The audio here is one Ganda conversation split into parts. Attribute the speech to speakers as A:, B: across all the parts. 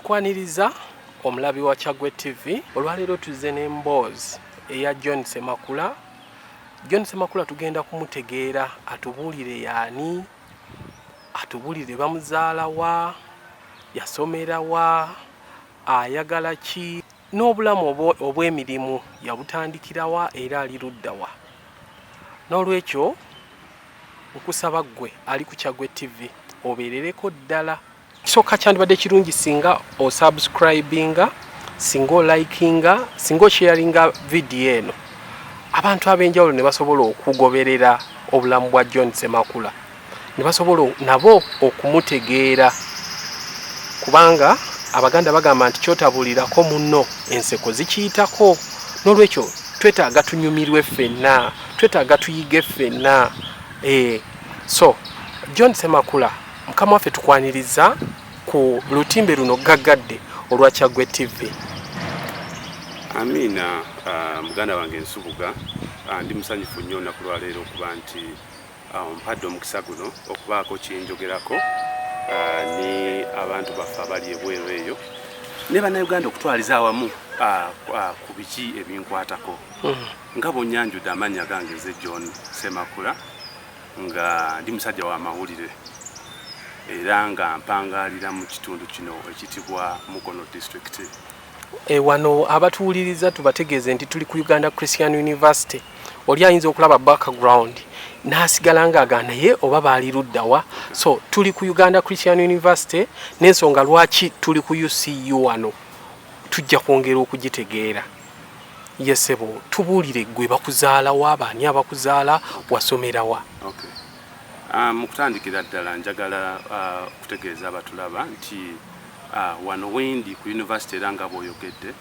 A: Tukwaniriza omulabi wa Kyaggwe TV. Olwaleero tuzze n'emboozi eya John Ssemakula. John Ssemakula tugenda kumutegeera atubuulire yaani, atubuulire bamuzaala wa, yasomera wa, ayagala ki, n'obulamu obw'emirimu yabutandikira wa era ali ludda wa. N'olwekyo nkusaba ggwe ali ku Kyaggwe TV obeerereko ddala. Kisooka kyandibadde kirungi singa osubscribinga, singa olikinga, singa osharinga video eno, abantu ab'enjawulo ne basobola okugoberera obulamu bwa John Ssemakula, ne basobola nabo okumutegeera, kubanga Abaganda bagamba nti kyotabulirako munno enseko zikiyitako. N'olwekyo twetaaga tunyumirwe ffenna, twetaaga tuyige ffenna. So John Ssemakula, mukama waffe tukwaniriza ku lutimbe luno gaggadde olwa Kyaggwe TV.
B: Amina, muganda wange Nsubuga, ndi musanyufu nnyo olunaku lwaleero okuba nti mpadde omukisa guno okubaako kyenjogerako ni abantu baffe abali ebweru eyo ne bannayuganda okutwaliza awamu ku biki ebinkwatako. Nga bw'onnyanjudde amannya gange nze John Ssemakula, nga ndi musajja wa mawulire era nga mpangaalira mu kitundu kino ekitibwa Mukono District.
A: Wano abatuwuliriza tubategeeze nti tuli ku Uganda Christian University. Oli ayinza okulaba background n'asigala ng'agaana ye oba baali luddawa. So tuli ku Uganda Christian University, n'ensonga lwaki tuli ku UCU wano tujja kwongera okugitegeera. Yesebo, tubuulire ggwe bakuzaala wa, baani abakuzaala, wasomera wa?
B: Okay. Mukutandikira ddala njagala kutegeeza abatulaba nti wano wendi ku university era nga bw'oyogedde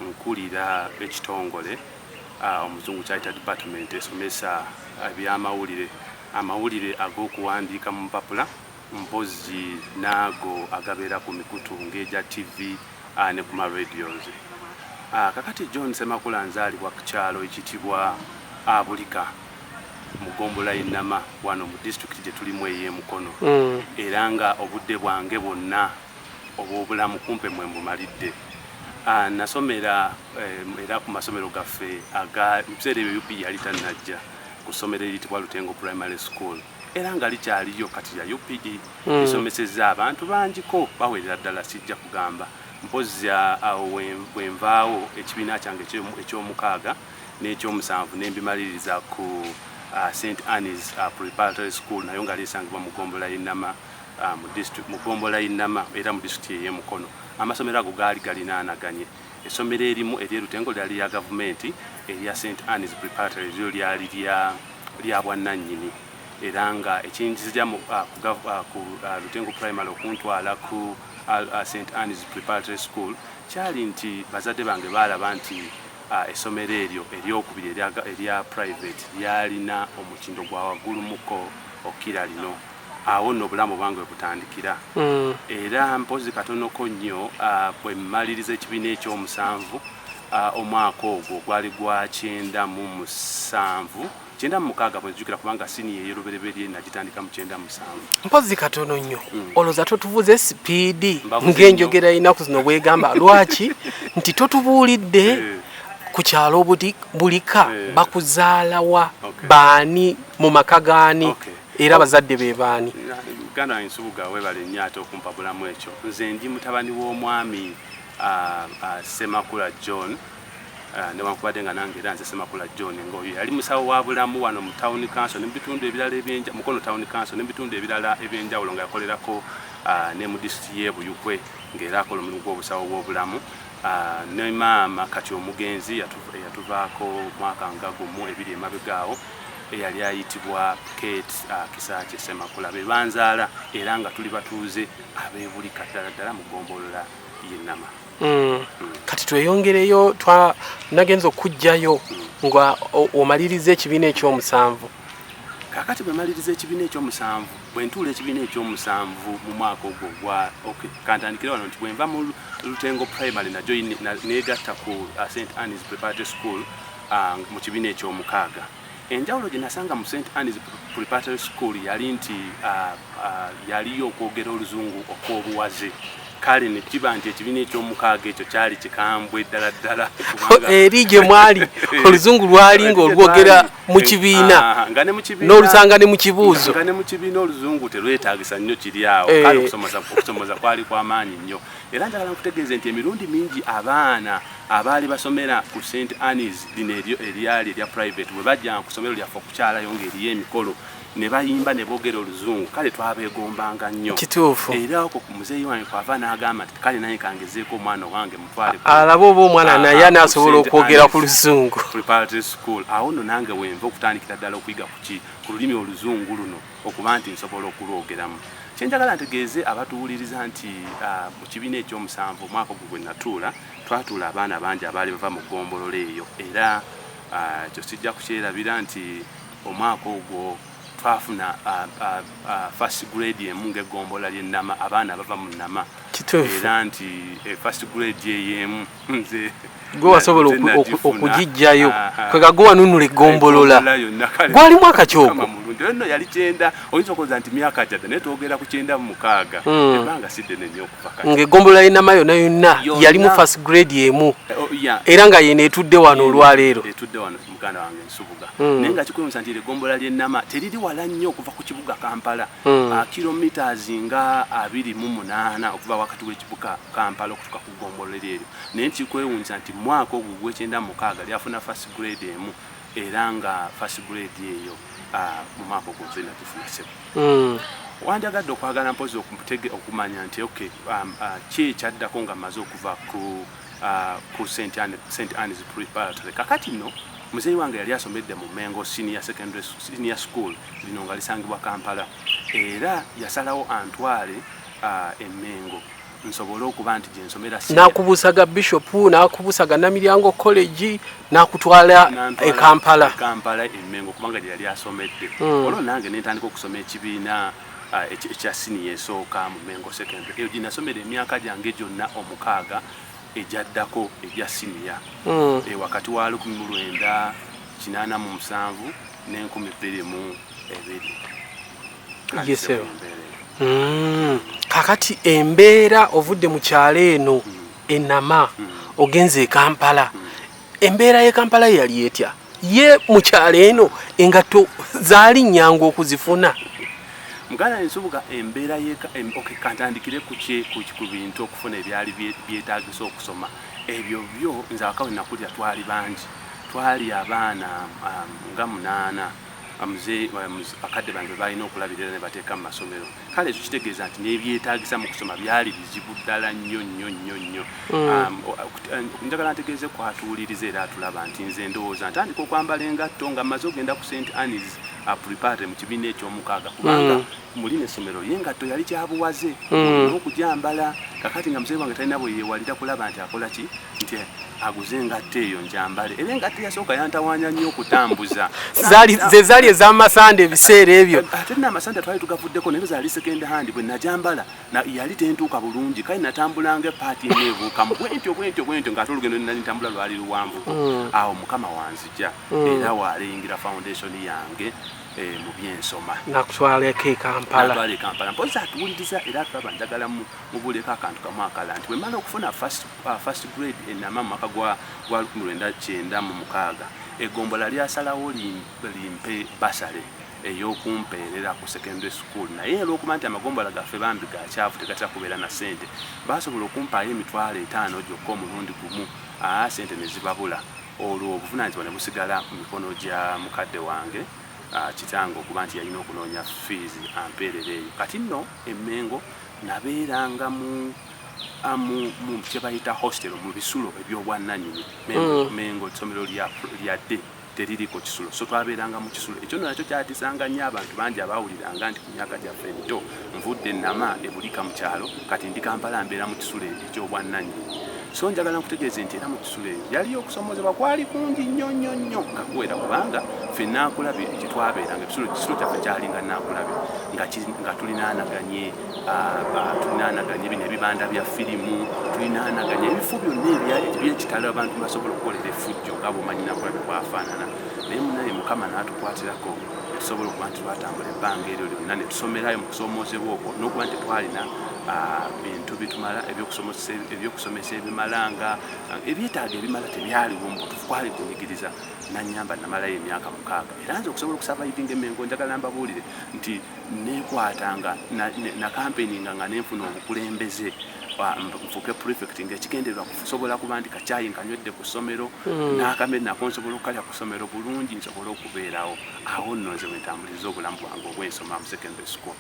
B: nkulira ekitongole omuzungu kyayita department esomesa ebyamawulire, amawulire ag'okuwandiika mu mpapula, mpozi naago agabeera ku mikutu ng'egya TV ne ku maradios. Kakati John Ssemakula nzaalibwa ku kyalo ekitibwa Bulika mu Gombola Innama wano mu district gye tulimu ey'e Mukono. Era nga obudde bwange bwonna obw'obulamu kumpe mwe mbumalidde. Nasomera era ku masomero gaffe ebiseera ebyo UP yali tannajja ku ssomero eriyitibwa Lutengo Primary School, era nga likyaliyo kati ya UPE. Lisomesezza abantu bangiko bawerera ddala, sijja kugamba. Mpozi bwe nvaawo ekibiina kyange eky'omukaaga n'ekyomusanvu ne mbimaliriza ku St. Anne's Preparatory School, nayo nga lisangibwa mu Gombola Innama mu Gombola Innama era mu district ey'e Mukono. Amasomero ago gaali galinaanaganye. Essomero erimu ery'e Lutengo lyali lya gavumenti, erya St. Anne's Preparatory lyo lyali lya bwannannyini, era nga ekiyingiza ku Lutengo Primary okuntwala ku St. Anne's Preparatory School kyali nti bazadde bange baalaba nti essomero eryo eryokubiri erya private lyalina omutindo gwa waggulumuko okira lino. Awo nno obulamu bwange butandikira. Era mpozi katonoko nnyo bwe mmaliriza ekibiina ekyomusanvu omwaka ogwo gwali gwa 97 96 bwe nzijukira, kubanga siniya ey'olubereberye nagitandika mu 97.
A: Mpozi katono nnyo. Oloza totuvuze speed ng'enjogera y'ennaku zino bwegamba. Lwaki? Nti totubuulidde ku kyalo Bulika bakuzaala wa, baani, mu maka gaani, era bazadde be baani?
B: Muganda wange Nsubuga, weebale nnyo ate okumpa bulamu ekyo. Nze ndi mutabani w'omwami Ssemakula John, newankubadde nga nange era nze Ssemakula John ng'oyo yali musawo wa bulamu wano mu Town Council n'ebitundu ebirala Mukono Town Council n'ebitundu ebirala eby'enjawulo, nga yakolerako ne mu district y'e Buyukwe ng'era akola omulimu gw'obusawo bw'obulamu. Ne maama kati omugenzi yatuvaako mwaka nga gumu ebiri emabegaawo, eyali ayitibwa Kate Kisakye Ssemakula. Be banzaala era nga tuli batuuze ab'ebulika ddala ddala mu Gombola y'Ennama.
A: Kati tweyongereyo, nagenza okujjayo nga omaliriza ekibiina ekyomusanvu.
B: Kakati bwe maliriza ekibiina ekyomusanvu, bwe ntuula ekibiina ekyomusanvu mu mwaka ogwo kantandikira wano nti bwe nva mu Lutengo Primary najjo neegatta ku St. Anne's Preparatory School mu kibiina eky'omukaaga. Enjawulo gye nasanga mu St. Anne's Preparatory School yali nti yaliyo okwogera oluzungu okw'obuwaze. kale ne kiba nti ekibiina eky'omukaaga ekyo kyali kikambwe ddala
A: eri gye mwali oluzungu lwali ng'olwogera mu kibiina n'olusanga ne mu kibuuzo
B: nga ne mu kibiina oluzungu terwetaagisa nnyo kiri awo kale okusomoza kwali kw'amaanyi nnyo era njagala nkutegeeze nti emirundi mingi abaana abaali basomera ku St. Anne's lino eryali erya private bwe bajjanga ku ssomero lyaffe okukyalayo ng'eriyo emikolo ne bayimba ne boogera oluzungu kale twabeegombanga nnyo
A: kituufu
B: era okwo muzeeyi wange kwava n'agamba nti kale naye kangezeeko omwana wange mutwale
A: alaba oba omwana naye anaasobola okwogera ku luzungu
B: preparatory school awo nno nange wenva okutandikira ddala okuyiga ku lulimi oluzungu luno okuba nti nsobola okulwogeramu kyenjagala ntegeeze abatuwuliriza nti mu kibiina ekyomusanvu omwaka ogwo gwe natuula twatuula abaana bangi abaali bava mu ggombolola eyo era ekyo sijja kukyerabira nti omwaka ogwo twafuna first grade emu ng'eggombolola ly'Ennama abaana bava mu Nnama era nti first grade ey'emu nze
A: gwe wasobola okugijjayo kwega gwe wanunula eggombolola gwali mwaka kyogwo
B: nno yali 9 oyinza okuloza nti myaka gyadda naye twogera ku 96 ebanga siddene nnyo okuva
A: ng'eggombolola y'Ennama yonna yali mu first grade emu era nga yeno etudde wano olwaleero
B: etudde wano muganda wange Nsubuga naye nga kikwemisa nti eggombolola ly'Ennama teriri wala nnyo okuva ku kibuga Kampala kilometers nga 28 okuva wakati w'ekibuga Kampala okutuuka ku ggombolola eryo naye nkikwewuunyisa nti mwaka ogwo gw'Ekyenda lyafuna first grade emu era nga first grade eyo mu mwaka ogwo nze nakifuna wanjagadde okwagala mpozi okumanya nti ki ekyaddako nga mmaze okuva ku St. Anne's Preparatory kakati nno muzeeyi wange yali asomedde mu Mengo Senior School lino nga lisangibwa Kampala era yasalawo antwale e Mengo nsobole okuba nti gye nsomera
A: n'akubuusaga Bishop n'akubuusaga Namiryango College n'akutwala e Kampala
B: e Mengo kubanga gye yali asomedde olwo nange ne ntandika okusoma ekibiina ekya siniya esooka mu Mengo Secondary eyo gye nasomera emyaka gyange gyonna 6 ejyaddako egya siniya wakati wa 1987 ne 2022
A: kakati embeera ovudde mu kyalo eno Ennama ogenze e Kampala embeera y'e Kampala yali etya ye mu kyalo eno engatto zaali nnyangu okuzifuna
B: muganda Nsubuga embeera kantandikire ku bintu okufuna ebyali byetaagisa okusoma ebyo byo nze akawe nakulya twali bangi twali abaana nga 8 bakadde bange balina okulabirira ne bateeka mu masomero kale ekyo kitegeeza nti n'ebyetaagisa mu kusoma byali bizibu ddala nnyo njagala ntegeeze kwatuwuliriza era atulaba nti nze ndowooza ntandika okwambala engatto nga mmaze ogenda ku St. Anne's Preparatory mu kibiina eky'omukaaga kubanga muli n'essomero y'engatto yali kyabuwaze n'okugyambala kakati nga muzeeyi wange talina bwe yeewalira kulaba nti akola ki nti aguze engatto eyo njambale era engatto yasooka yantawaanya nnyo okutambuza
A: zaali ez'amasande ebiseera ebyo
B: ate n'amasande twali tugavuddeko naye zaali second hand bwe najambala yali tentuuka bulungi kale natambulanga epaati eneebuukamu bwentyo ng'ate olugendo nali ntambula lwali luwanvuko awo mukama wanzija era waaleyingira foundation yange mu byensoma
A: nakutwaleko e Kampala
B: mpozi atuwuliriza era tulaba njagala mubuleko akantu kamu akala nti wemala okufuna first grade Ennama mu mwaka gwa 1996 eggombolola lyasalawo limpe basale ey'okumpeerera ku secondary school naye olw'okuba nti amagombolola gaffe bambi gakyavu tegatera kubeera na ssente basobola okumpaayo emitwalo 5 gyokka omulundi gumu ssente ne zibabula olwo obuvunaanyizibwa ne busigala mu mikono gya mukadde wange kitange okuba nti yalina okunoonya fees ampeerera eyo kati nno e Mengo nabeeranga mu kyebayita hostel mu bisulo ebyobwannannyini Mengo essomero lyadde teririko kisulo so twabeeranga mu kisulo ekyo nakyo kyatisanga nnyo abantu bangi abaawuliranga nti ku myaka gyaffe emito nvudde Ennama ebulika mu kyalo kati ndi Kampala mbeera mu kisulo ekyobwannannyini so njagala nkutegeeze nti era mu kisulo eyo yaliyo okusomozebwa kwali kungi nnyo nga kuwera kubanga ffe Nnaakulabe gyetwabeeranga ekisulo kyaffe kyalinga Nnaakulabe nga tulinaanaganye bino ebibanda bya firimu tulinaanaganye ebifo byonna ebyekitalo abantu basobola okukolera effujjo nga bwomanyi Nnaakulabe bwafaanana naye munaye Mukama n'atukwatirako tusobola okuba nti twatambula ebbanga eryo lyonna ne tusomerayo mu kusoomozebwa okwo n'okuba nti twalina bintu bitumala ebyokusomesa ebimalanga ebyetaaga ebimala tebyaliwo mbutufu kwali kunyigiriza nanyamba namalayo emyaka 6 era nze okusobola okusavaivinga Emmengo njagala mbabuulire nti nekwatanga na campaigninga nga nenfuna obukulembeze mfuke prefect ng'ekigendererwa kusobola kuba nti kacaayi nkanywedde ku ssomero n'akamere nako nsobola okukalya ku ssomero bulungi nsobola okubeerawo awo nno nze wetambuliza obulamu bwange obwensoma mu secondary school.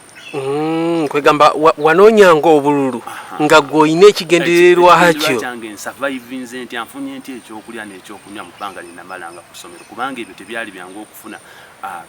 A: Kwegamba wanoonyanga obululu nga gw'olina ekigendererwa
B: kyange nsurvivinze nti anfunye nti ekyokulya n'ekyokunywa mu bbanga linnamalanga ku ssomero kubanga ebyo tebyali byangu okufuna.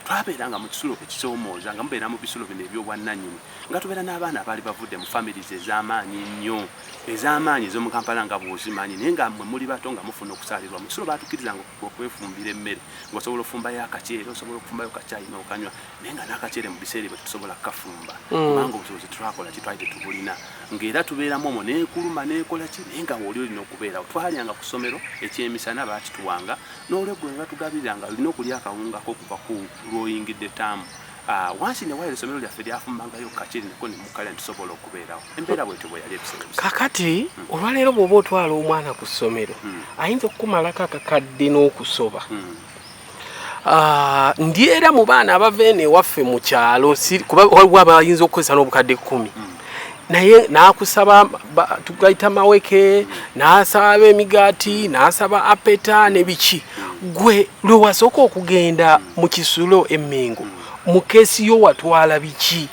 B: Twabeeranga mu kisulo ekisoomooza nga mubeera mu bisulo bino ebyobwannannyini nga tubeera n'abaana abaali bavudde mu families ez'amaanyi nnyo ez'amaanyi ez'omu Kampala nga bw'ozimanyi naye nga mmwe muli bato nga mufuna okusaalirwa mu kisulo baatukirizanga okwefumbira emmere ng'osobola okufumbayo akaceere osobola okufumbayo kacaayi n'okanywa naye nga n'akaceere mu biseera ebyo tetusobola kukafumba kubanga obusobozi twakola kitwali tetubulina ng'era tubeeramu omwo neekuluma neekola ki naye nga wooli olina okubeerawo twalyanga ku ssomero ekyemisana baakituwanga n'olweggulo ne batugabiriranga olina okulya akawungako okuva ku lwoyingidde taamu wansi ne wayira essomero lyaffe lyafumbangayo kaceeri neko ne mukalya ntusobola okubeerawo embeera bwetyo bwe yali ebiseera
A: kakati olwaleero bw'oba otwala omwana ku ssomero ayinza okukumalako akakadde n'okusoba ndi era mu baana abava eno ewaffe mu kyalo kuba waliwo abayinza okukozesa n'obukadde 10 naye n'akusaba tugayita maweke n'asaba emigaati n'asaba apeta ne biki gwe lwe wasooka okugenda mu kisulo Emmengo mu keesi yo watwala biki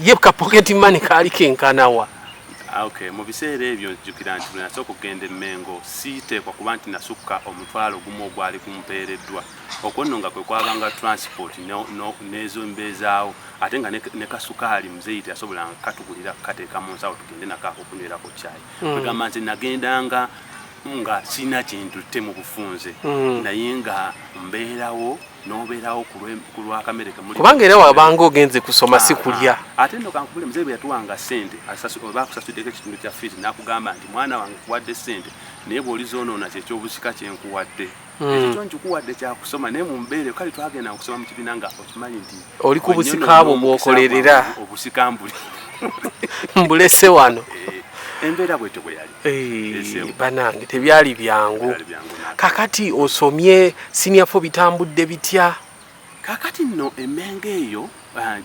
A: ye ka pocket money kaali kenkanawa.
B: Okay, mu biseera ebyo njukira nti nasooka okugenda Emmengo siiteekwa kuba nti nasukka omutwalo gumu ogwali kumpeereddwa okwo nno nga kwe kwabanga transport n'ezo mbeezaawo ate nga ne kasukaali muzeeyi teyasobolanga katugulira kateeka mu nsawo tugende nakaako okunywerako caayi kwegamba nti nagendanga nga sina kintu te mu bufunze naye nga mbeerawo n'obeerawo ku lwakamere
A: kubanga era wabanga ogenze kusoma si kulya
B: ate nno kankubule muzeeyi bwe yatuwanga ssente oba akusasuddeko ekitundu kya fiizi n'akugamba nti mwana wange kuwadde ssente naye bw'olizoonoona ky'ekyobusika kye nkuwadde ekyo nkikuwadde kyakusoma naye mu mbeere kale twagenda okusoma mu kibiina nga okimanyi nti
A: oli ku busika abo bw'okolerera
B: obusika mbuli
A: mbulese wano
B: embeera bwetyo bwe yali
A: banange tebyali byangu. Kakati osomye senior fo bitambudde bitya?
B: Kakati nno Emmengo eyo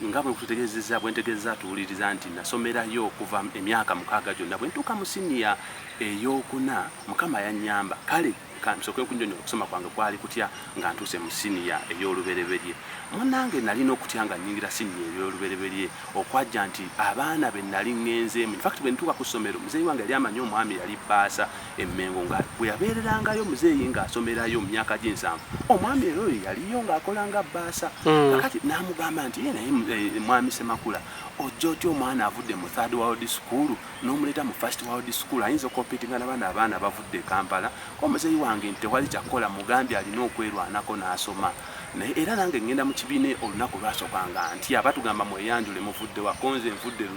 B: nga bwe ntegeezezza tuwuliriza nti nasomerayo okuva emyaka 6 gyonna bwe ntuuka mu senior ey'okuna Mukama yannyamba kale nsooke okunjonya okusoma kwange kwali kutya nga ntuuse mu senior ey'olubereberye munnange nalina okutya nga nnyingira senior ey'olubereberye okwajja nti abaana be nali ŋŋenzeemu infact bwe ntuuka ku ssomero muzeeyi wange yali amanyi omwami yali bbaasa Emmengo nga bwe yabeererangayo muzeeyi ng'asomerayo mu myaka g'7 omwami era oyo yaliyo ng'akolanga bbaasa kakati n'amugamba nti ye naye mwami Ssemakula ojja omwana avudde mu 3rd World School n'omuleeta mu 1st World School ayinza okompitinga n'abaana bavudde e Kampala omuzeeyi wange nti tewali kyakola mugambye alina okwerwanako n'asoma naye era nange ngenda mu kibiina olunaku lwasookanga nti abatugamba mweyanjule muvudde wakonze nvudde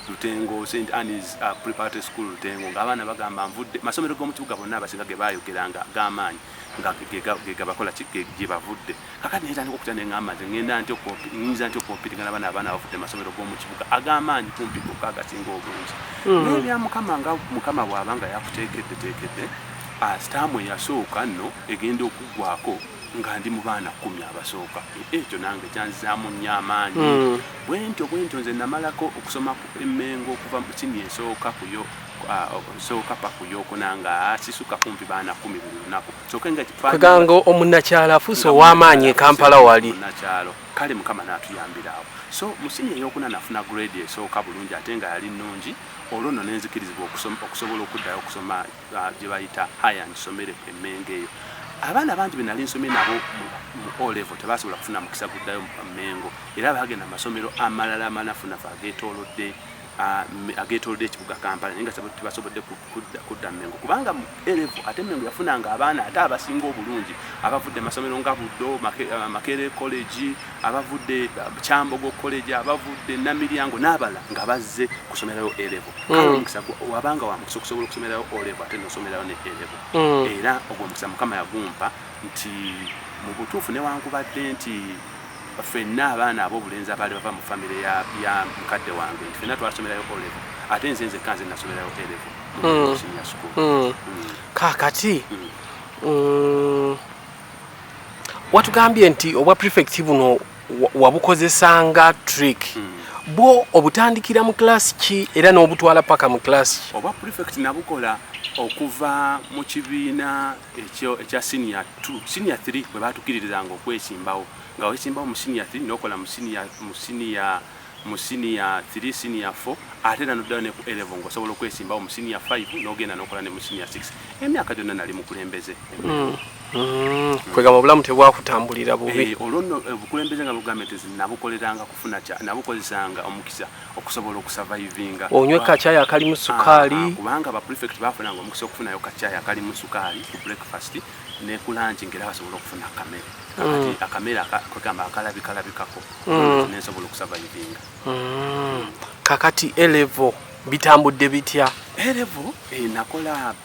B: Lutengo St. Anne's Preparatory School Lutengo ng'abaana bagamba nvudde masomero g'omu kibuga bonna abasinga ge baayogeranga g'amaanyi nga ge bakola gye bavudde kakati naye tandika okutya neŋŋamba nti nnyinza nti okompitinga n'abaana bavudde masomero g'omu kibuga ag'amaanyi kumpi gokka agasinga obungi naye bya Mukama nga Mukama bw'abanga yakuteekedde sitaamu eyasooka nno egenda okuggwako nga ndi mu baana 10 abasooka ekyo nange kyanzizaamu nnyo amaanyi bwentyo nze namalako okusoma ku Emmengo okuva mu senior esooka kuyo sooka pa kuyokona nga sisuka kumpi baana 10 buli lunaku
A: kweganga omunnakyalo afuuse ow'amaanyi e Kampala wali
B: munnakyalo kale Mukama n'atuyambirawo so mu senior ey'okuna nafuna grade esooka bulungi ate nga yali nnungi olwo nno nenzikirizibwa okusobola okuddayo okusoma gye bayita higher nsomere Emmengo eyo abaana bangi be nali nsomye nabo mu O-level tebasobola kufuna mukisa guddayo mu Emmengo era bagenda mu masomero amalala amanafunafu ageetoolodde ekibuga Kampala naye nga tebasobodde kudda Emmengo kubanga mu A-level ate Emmengo yafunanga abaana ate abasinga obulungi abavudde masomero nga Buddo Makerere College abavudde Kyambogo College abavudde Namiryango n'abala nga bazze kusomerayo A-level kale omukisa wabanga wa mukisa okusobola okusomerayo O-level ate n'osomerayo ne A-level era ogwo omukisa Mukama yagumpa nti mu butuufu newankubadde nti ffenna abaana ab'obulenzi abaali bava mu famire ya mukadde wange nti ffenna twasomerayo olevo ate nze nzekka nze nasomerayo elevo mu senior school.
A: Kaakati watugambye nti obwa prefect buno wabukozesanga trick bwo obutandikira mu class ki era n'obutwala paka mu class ki?
B: Obwa prefect nabukola okuva mu kibiina ekya senior 2 senior 3 bwe batukiririzanga okwesimbawo nga wesimbawo mu senior 3 n'okola mu senior 3 senior 4 ate n'oddayo ne ku 11 ng'osobola okwesimbawo mu senior 5 n'ogenda n'okola ne mu senior 6 emyaka gyonna nali mukulembeze.
A: Kwegamba obulamu tebwakutambulira bubi.
B: Olwo obukulembeze nga gavumenti nabukoleranga kufuna nabukozesanga omukisa okusobola okusurvivinga.
A: Onywe kachayi akalimu sukaali.
B: Kubanga ba prefect bafunanga omukisa okufunayo kachayi akalimu sukaali ku breakfast ne ku lunch ngera basobola okufuna akamere. Akamere kwegamba akalabikako nesobola okusurvivinga.
A: Kakati elevo bitambudde bitya?
B: Elevo nakola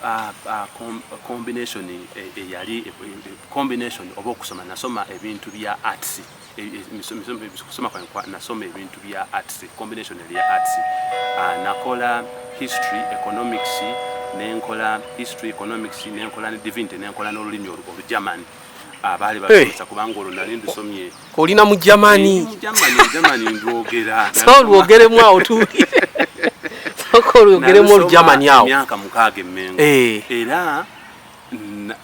B: combination combination oba okusoma nasoma ebintu bya arts kusoma kwa nasoma ebintu bya arts combination ya arts nakola history economics nenkola history economics nenkola ne divinity nenkola n'olulimi olugerman abali basosa kubanga olwo nali ndusomye
A: olina mu Germany
B: ndwogera
A: so lwogeremu awo tuwulire soko lwogeremu Germany awo
B: myaka mukaaga emmengo era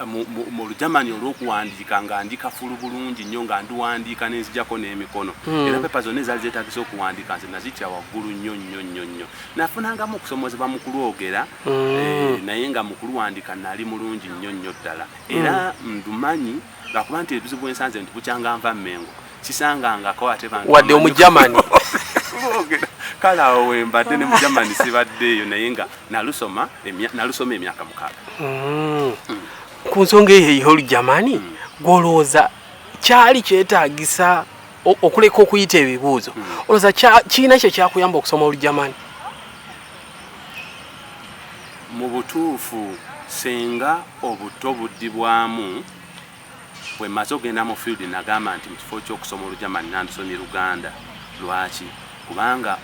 B: mu Germany olw'okuwandiika ng'andika fulu bulungi nnyo nga ndiwandiika n'enzijjako n'emikono era pepa zonna ezaali zeetagisa okuwandiika nze nazitya waggulu nnyo nafunangamu okusomozebwa mu kulwogera naye nga mu kulwandiika nali mulungi nnyo ddala era ndumanyi lwakuba nti ebizibu ensanze nti bukyanga nva Mmengo sisangangako ate bantu
A: wadde omu Germany
B: kale awo wembadde ne mu Germany sibaddeeyo naye nga nalusoma emyaka mukaaga.
A: Ku nsonga eyo ey'Olugermani gw'olowooza kyali kyetaagisa okuleka okuyita ebibuuzo olowooza kiina kye kyakuyamba okusoma Olugermani?
B: Mu butuufu senga obuto buddibwamu bwe mmaze okugenda mu field nagamba nti mu kifo ky'okusoma Olugermani nandisomye Luganda. Lwaki? Kubanga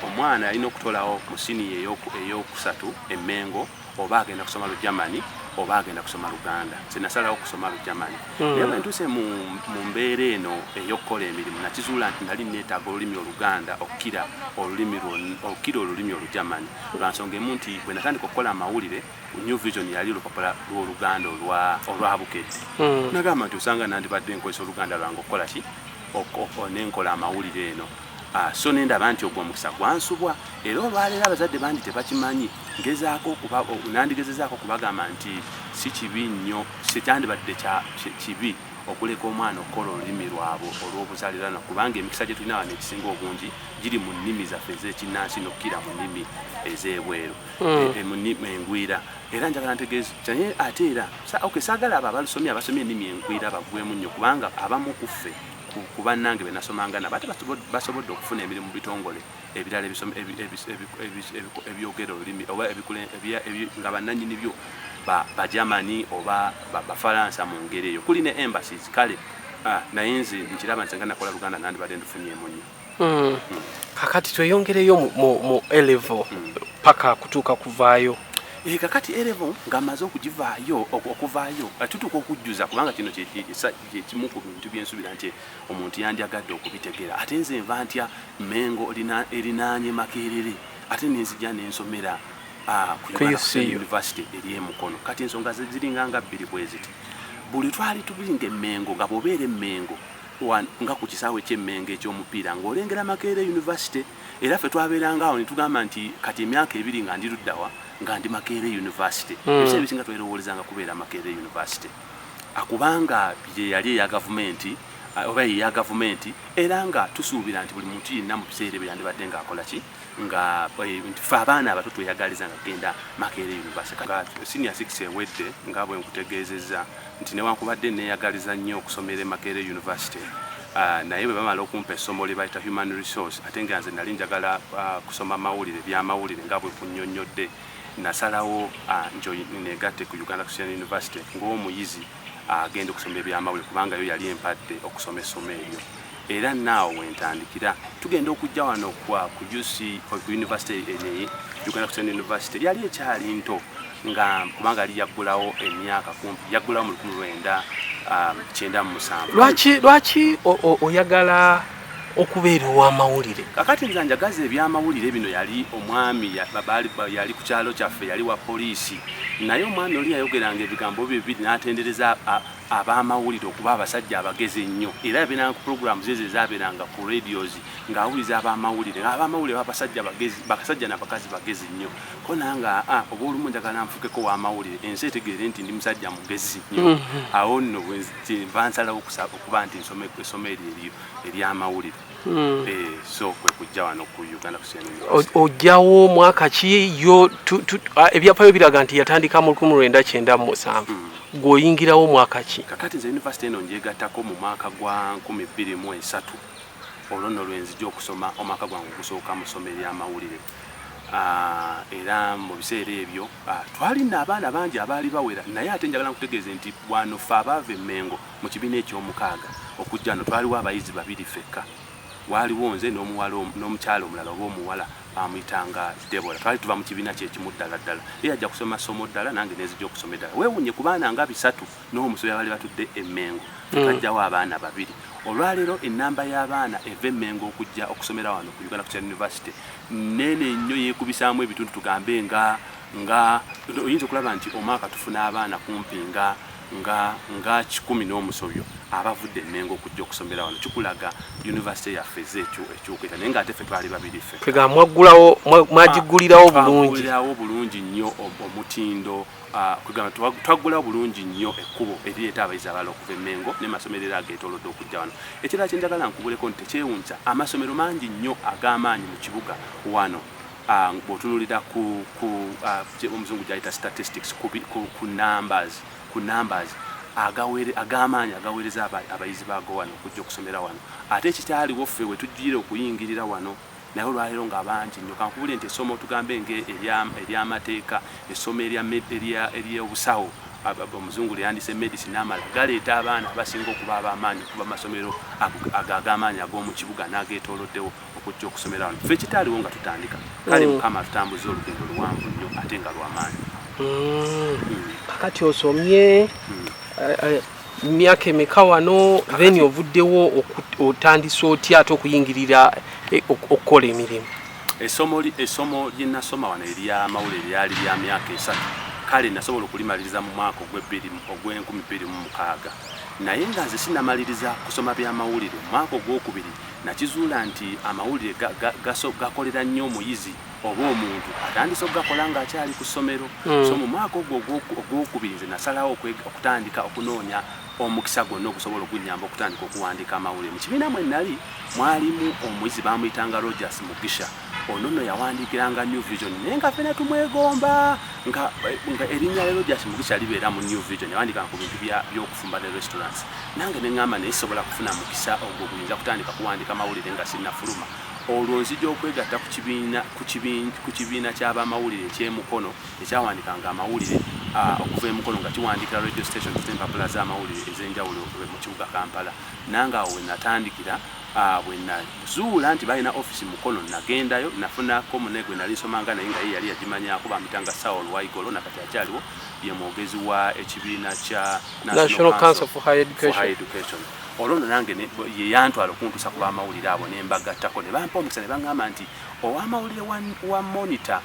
B: omwana alina okutolawo mu siniya ey'okusatu Emmengo oba agenda kusoma Lugermani oba agenda kusoma Luganda. Sinasalawo kusoma Lugermani. Naye bwe ntuuse mu mbeera eno ey'okukola emirimu nakizuula nti nali neetaaga olulimi Oluganda okukira olulimi Olugermani. Lwa nsonga emu nti bwe natandika okukola amawulire New Vision yali olupapula lw'Oluganda olwa Bukedde. Nagamba nti osanga nandibadde nkozesa Oluganda lwange okukola ki nenkola amawulire eno. So nendaba nti ogwo omukisa gwansubwa era olwaleero abazadde bandi tebakimanyi nandigezezaako okubagamba nti si kibi nnyo sikyandibadde kibi okuleka omwana okukola olulimi lwabwe olw'obuzaaliranwa kubanga emikisa gye tulina wano ekisinga obungi giri mu nnimi zaffe ez'ekinnansi n'okukira mu nnimi ez'ebweru engwira era njagala ntegeeza naye ate era saagala abo abasomye ennimi engwira bagwemu nnyo kubanga abamu ku ffe kuba nange benasomanga nabo ate basobodde okufuna emirimu mu bitongole ebirala ebyogera olulimi oba nga bannannyini byo Bagermany oba Bafalansa mu ngeri eyo kuli ne embassies kale naye nze nkiraba nti nga nakola Luganda nandibadde ndufunyeemu nnyo.
A: Kakati tweyongereyo mu A-level paka kutuuka kuvaayo.
B: Kakati A-level nga maze okuvaayo tutuuka okujjuza kubanga kino kimu ku bintu byensuubira nti omuntu yandyagadde okubitegeera ate nze nva ntya Mmengo erinaanye Makerere ate nenzija nensomera ku University eri emukono kati ensonga ziringanga bbiri bwe ziti buli twali tubiringa Mmengo nga bw'obeera Mmengo nga ku kisaawe ky'Emmengo eky'omupiira ng'olengera Makerere University era ffe twabeeranga awo ne tugamba nti kati emyaka ebiri nga ndi luddawa nga ndi Makerere University ebisa ebisinga twerowoolezanga kubeera Makerere University akubanga ye yali eya gavumenti oba eya gavumenti era nga tusuubira nti buli muntu yenna mu biseera ebyo yandibadde ng'akola ki nga ffe abaana abato tweyagaliza nga kugenda Makerere University senior 6 ewedde nga bwe nkutegeezezza nti newankubadde neeyagaliza nnyo okusomera Makerere University naye bwe bamala okumpa essomo lye bayita human resource ate nga nze nali njagala kusoma byamawulire nga bwe kunnyonnyodde nasalawo neegatte ku Uganda Christian University ng'omuyizi agenda okusoma ebyamawulire kubanga yo yali empadde okusoma essomo eryo era naawe wentandikira tugenda okujja wano ku UC ku university ene Uganda Christian University yali ekyali nto nga kubanga yali yaggulawo emyaka kumpi yaggulawo mu 1997.
A: Lwaki oyagala okubeera ow'amawulire?
B: Kakati nze njagaza ebyamawulire bino yali omwami yali ku kyalo kyaffe yali wa poliisi naye omwami oli yayogeranga ebigambo bibiri n'atendereza ab'amawulire okuba abasajja abagezi ennyo era yabeeranga ku programu zeze zabeeranga ku radios ng'awuliza ab'amawulire ab'amawulire bakasajja n'abakazi bagezi nnyo ko nanga oba olumu njagala nfukeko w'amawulire ensi etegeere nti ndi musajja mugezi nnyo awo nno bansalawo okuba nti nsome essomo eryo ery'amawulire. So kwe kujja wano ku Uganda Christian University.
A: Ojjawo mwaka ki yo ebyafaayo biraga nti yatandika mu 1997 gwoyingirawo mwaka ki?
B: Kakati nze university eno njegattako mu mwaka gwa 2003 olwo nno lwenzijja okusoma omwaka gwange ogusooka mu ssomo ery'amawulire. Era mu biseera ebyo twalina abaana bangi abaali bawera naye ate njagala nkutegeeze nti wano ffe abaava Emmengo mu kibiina eky'omukaaga okujja no twaliwo abayizi babiri fekka. Waliwo nze n'omukyalo omulala oba omuwala bamuyitanga Debora. Twali tuva mu kibiina kyekimu ddala ddala ye ajja kusoma ssomo ddala nange nezijja okusoma eddala weewunye ku baana nga 3 n'omusoya bali batudde Emmengo tukajjawo abaana babiri. Olwaleero ennamba y'abaana eva Emmengo okujja okusomera wano ku Uganda Christian University nene nnyo yeekubisaamu ebitundu tugambe nga oyinza okulaba nti omwaka tufuna abaana kumpi nga 10 n'omusobyo abavudde Emmengo okujja okusomera wano kikulaga university yaffe ekyukira naye ng'ate ffe twali babiri ffe
A: kwega mwagulawo bulungi
B: nnyo omutindo kwegamba twaggulawo bulungi nnyo ekkubo erireeta abayizi abalala okuva Emmengo n'amasomero ageetoolodde okujja wano. Ekirala kye njagala nkubuleko nti tekyewunsa amasomero mangi nnyo ag'amaanyi mu kibuga wano bw'otunuulira ku omuzungu gy'ayita statistics ku numbers ag'amaanyi agaweereza abayizi baago wano okujja okusomera wano. Ate ekikyaliwo ffe we tujjire okuyingirira wano naye olwaleero nga bangi nnyo kankubule nti essomo tugambe ery'amateeka essomo ery'obusawo omuzungu lyandise medicine amala galeeta abaana abasinga okuba ab'amaanyi okuba amasomero ag'amaanyi ag'omu kibuga n'ageetooloddewo okujja okusomera wano. Ffe ekitaaliwo nga tutandika kale Mukama tutambuze olugendo luwanvu nnyo ate nga lw'amaanyi.
A: Kakati osomye myaka emeka wano then ovuddewo otandise otya ate okuyingirira okukola emirimu?
B: Essomo lye nasoma wano ery'amawulire lyali lya myaka 3 kale nasobola okulimaliriza mu mwaka ogw'2006 naye nga nze sinamaliriza kusoma by'amawulire mu mwaka ogwokubiri nakizuula nti amawulire gakolera nnyo omuyizi oba omuntu atandise okugakola ng'akyali ku ssomero. So mu mwaka ogwokubiri nze nasalawo okutandika okunoonya omukisa gwonna okusobola okunnyamba okutandika okuwandiika amawulire. Mu kibiina mwe nali mwalimu omuyizi bamuyitanga Rogers Mugisha ono nno yawandiikiranga New Vision naye nga ffena tumwegomba nga erinnya lya Rogers Mugisha libeera mu New Vision yawandiikanga ku bintu by'okufumba ne restaurants nange ne ŋŋamba naye sobola kufuna mukisa ogwo guyinza kutandika kuwandiika amawulire nga sinnafuluma. Olwo nzija okwegatta ku kibiina ky'abamawulire eky'emukono ekyawandikanga amawulire okuva emukono nga kiwandikira radio station empapula z'amawulire ez'enjawulo mu kibuga Kampala. Nange awo we natandikira bwe nazuula nti balina office mukono nagendayo nafunako munne gwe nali nsomanga naye nga ye yali yagimanyako bamuyitanga Saul Waigolo nakati akyaliwo ye mwogezi wa ekibiina kya
A: National Council for Higher
B: Education. Olwo nange ye yantwala okuntuusa ku b'amawulire abo ne mbagattako ne bampa omukisa ne baŋŋamba nti ow'amawulire wa monitor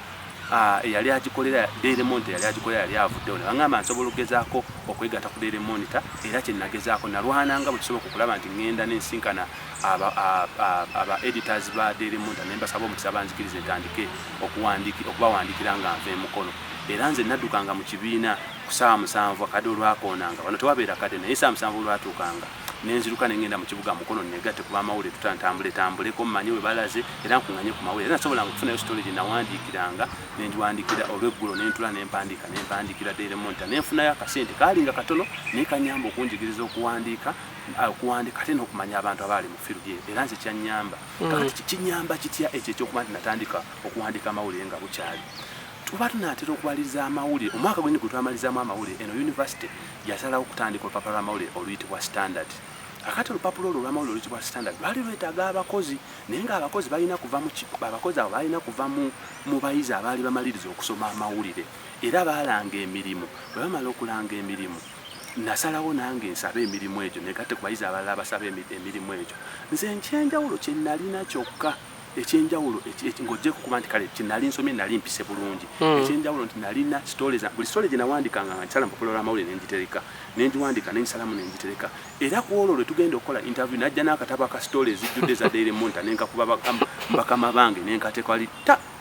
B: yali agikolera Daily Monitor yali agikolera yali avuddewo ne baŋŋamba nsobola okugezaako okwegatta ku Daily Monitor era kye nagezaako nalwananga bwe kisoboka okulaba nti ŋŋenda n'ensinkana aba editors ba Daily Monitor ne mbasaba omukisa banzikirize ntandike okubawandiikira nga nva emukono. Era nze naddukanga mu kibiina ku ssaawa 7 akadde olwakoonanga wano tewabeera kadde naye ssaawa 7 olwatuukanga nenziruka nengenda mu kibuga mukono negatte ku b'amawulire tutambuleko mmanyi we balaze era nkuŋŋanye ku mawulire era nasobolanga okufunayo story gye nawandiikiranga nengiwandiikira olw'eggulo nentula nempandiikira Daily Monitor nenfunayo akasente kaalinga katono naye kanyamba okunjigiriza okuwandiika ate n'okumanya abantu abaali mu field era nze kyannyamba kakati kinyamba kitya ekyo ekyokuba nti natandika okuwandiika amawulire nga bukyali. Tuba tunaatera okubaliriza amawulire omwaka gwenni gwe twamalizaamu amawulire eno university yasalawo okutandika olupapula lw'amawulire oluyitibwa standard kakati olupapula olwo olw'amawulire oluyitibwa standard lwali lwetaaga abakozi naye ng'abakozi balina kuva abakozi abo balina kuva mu bayizi abaali bamaliriza okusoma amawulire era baalanga emirimu bwe bamala okulanga emirimu nasalawo nange nsaba emirimu egyo negatte ku bayizi abalala basaba emirimu egyo nze ekyenjawulo kye nalina kyokka ekyenjawulo ng'ojje kukuba nti kale kye nali nsomye nali mpise bulungi ekyenjawulo nti nalina buli sitole gye nawandikanga nga nsala mu mpapula lw'amawulire nenjitereka nenjiwandika nengisalamu nenjitereka era ku olwo lwe tugenda okukola interview najja n'akatabo aka sitole ezijjudde za Daily Monitor nenkakuba bakama bange nenkateeka wali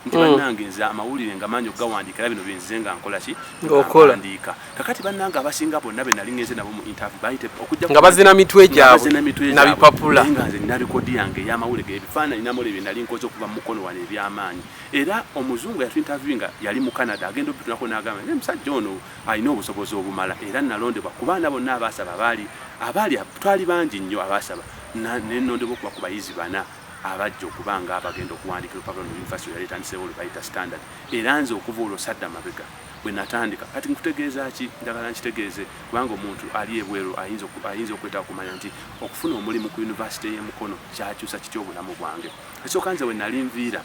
B: nti bannange nze amawulire nga manyi okugawandiika era bino byenzize nga nkola ki ngawandiika kakati bannange abasinga bonna be nali ngenze nabo mu interview bayite okujja
A: nga bazina mitwe gyabwe nabipapula
B: nga nze nina likodi yange ey'amawulire ebifaananyi namawulire bye nali nkoze okuva mu mukono wano eby'amaanyi era omuzungu yatu interview nga yali mu Canada agenda obitunako n'agamba naye musajja ono alina obusobozi obumala era nalondebwa ku baana bonna abaasaba abaali twali bangi nnyo abaasaba nenondebwa okuba ku bayizi bana abajja okubanga abagenda okuwandika olupapula mu yunivasite yali etandisewo lwe bayita standard era nze okuva olwo sadda mabega bwe natandika kati nkutegeeza ki njagala nkitegeeze kubanga omuntu ali ebweru ayinza okwetaaga okumanya nti okufuna omulimu ku yunivasite y'emukono kyakyusa kitya obulamu bwange ekyoka nze we nali nviira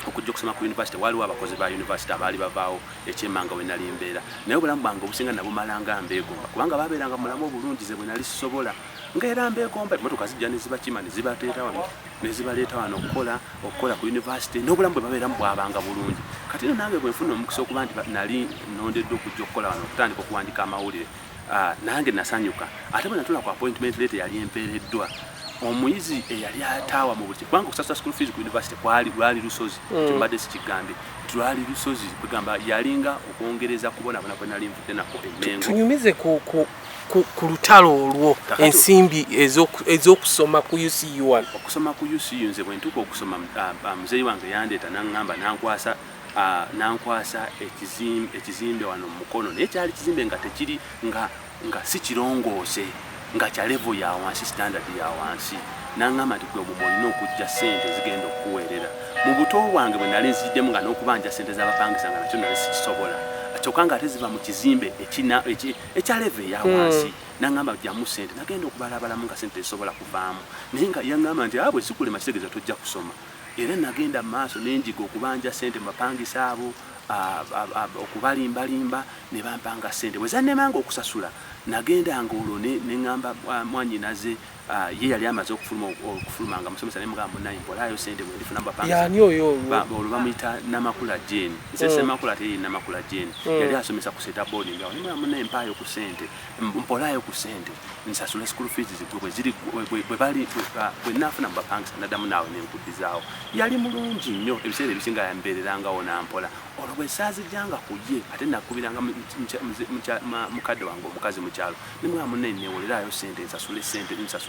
B: okujja okusoma ku yunivasite waliwo abakozi ba yunivasite abaali bavaawo ekyemmanga we nali mbeera naye obulamu bwange obusinga nabumalanga mbeegomba kubanga babeeranga mulamu obulungi ze bwe nali sisobola ngaera mbeegomba emmotoka zijja ne zibakima ne zibaleeta wano okukola ku yunivasite n'obulamu bwe babeeramu bwabanga bulungi kati no nange bwe nfuna omukisa okuba nti nali nondeddwa okujja okukola wano okutandika okuwandika amawulire nange nasanyuka ate bwe natula ku appointment letter yali empeereddwa omuyizi eyali ataawa mu buli kubanga okusasula school fees ku yunivasite lwali lusozi kyembadde sikigambye lwali lusozi kugamba yalinga okwongereza kubonabona kwe nali nvudde nako emmengo
A: tunyumize ku lutalo olwo ensimbi ez'okusoma ku UCU1
B: okusoma ku UCU nze bwe ntuuka okusoma muzeeyi wange yandeeta nankwasa ekizimbe wano mu mukono naye kyali kizimbe nga tekiri nga si kirongoose nga kya level ya wansi standard ya wansi nangamba nti gwe bw'oba olina okujja ssente zigenda okukuweerera mu buto bwange bwe nali nziddemu nga n'okubanja ssente z'abapangisa nga nakyo nali sikisobola kyokka nga ate ziva mu kizimbe ekya level ya wansi nangamba jjamu ssente nagenda okubalabalamu nga ssente zisobola kuvaamu naye nga yangamba nti bwe sikulema kitegeeza tojja kusoma era nagenda mu maaso nenjiga okubanja ssente mu bapangisa abo okubalimbalimba ne bampanga ssente bwe zannemanga okusasula nagendanga olwo neŋŋamba mwanyinaze ye yali amaze okufuluma nga musomesa nemugamba munaye mpolayo ssente bwe ndifuna olwo bamuyita Namakula Jane nze Semakula ate ye Namakula Jane yali asomesa ku Seta board nga nemugamba munaye mpaayo ku ssente mpolayo ku ssente nsasule school fees bwe naafuna mu bapangisa naddamu naawe nenkudizaawo yali mulungi nnyo ebiseera ebisinga yambeererangawo nampola olwo bwe saazijjanga ku ye ate nakubiranga mukadde wange omukazi mu kyalo nemugamba munaye neewolerayo ssente nsasule